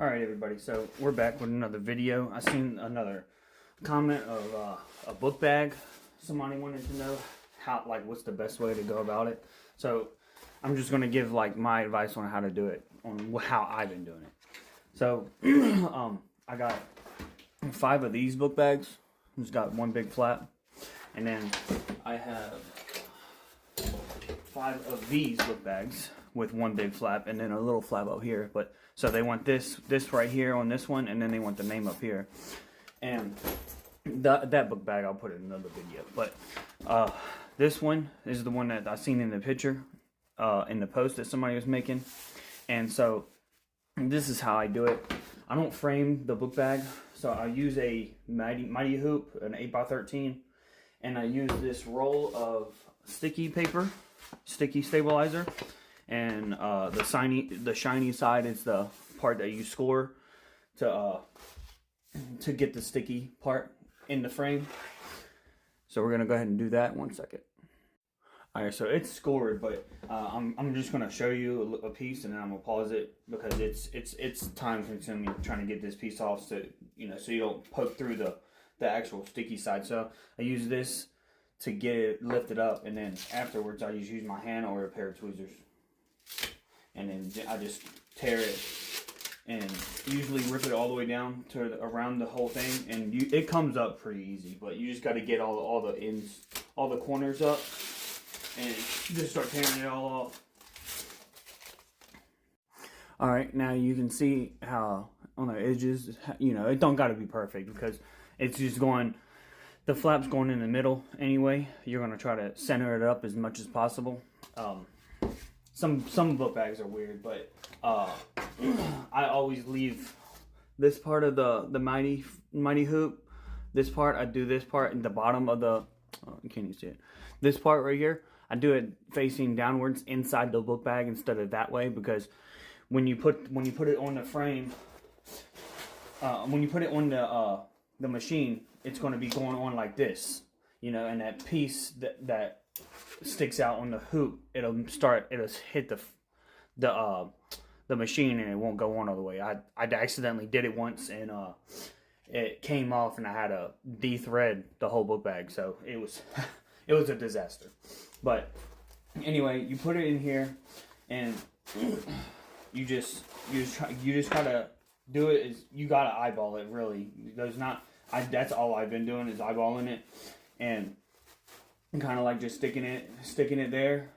Alright everybody, so we're back with another video. I seen another comment of a book bag. Somebody wanted to know what's the best way to go about it. So I'm just going to give my advice on how to do it, on how I've been doing it. So I got 5 of these book bags. It's got one big flap. And then I have 5 of these book bags with one big flap and then a little flap up here. But so they want this right here on this one, and then they want the name up here. And that book bag I'll put in another video. But this one is the one that I seen in the picture in the post that somebody was making. And so this is how I do it. I don't frame the book bag, so I use a Mighty Hoop, an 8x13, and I use this roll of sticky paper, sticky stabilizer, and the shiny side is the part that you score to get the sticky part in the frame. So we're gonna go ahead and do that. 1 second. Alright, so it's scored, but I'm just gonna show you a piece and then I'm gonna pause it because it's time consuming trying to get this piece off, so so you don't poke through the actual sticky side. So I use this to get it lifted up, and then afterwards I just use my hand or a pair of tweezers, and then I just tear it and usually rip it all the way down to around the whole thing, and it comes up pretty easy, but you just got to get all the ends, all the corners up, and just start tearing it all off. Alright, now you can see how on the edges, it don't got to be perfect because it's just going, the flap's going in the middle anyway. You're going to try to center it up as much as possible. Some book bags are weird, but I always leave this part of the Mighty Hoop. This part, I do this part in the bottom of the, you can't even see it. This part right here, I do it facing downwards inside the book bag instead of that way, because when you put it on the frame, when you put it on the machine, it's going to be going on like this, and that piece that sticks out on the hoop, it'll hit the machine and it won't go on all the way. I accidentally did it once, and it came off and I had to de-thread the whole book bag, so it was it was a disaster. But anyway, you put it in here and you just gotta do it. You gotta eyeball it, really. That's all I've been doing, is eyeballing it and kind of like just sticking it there,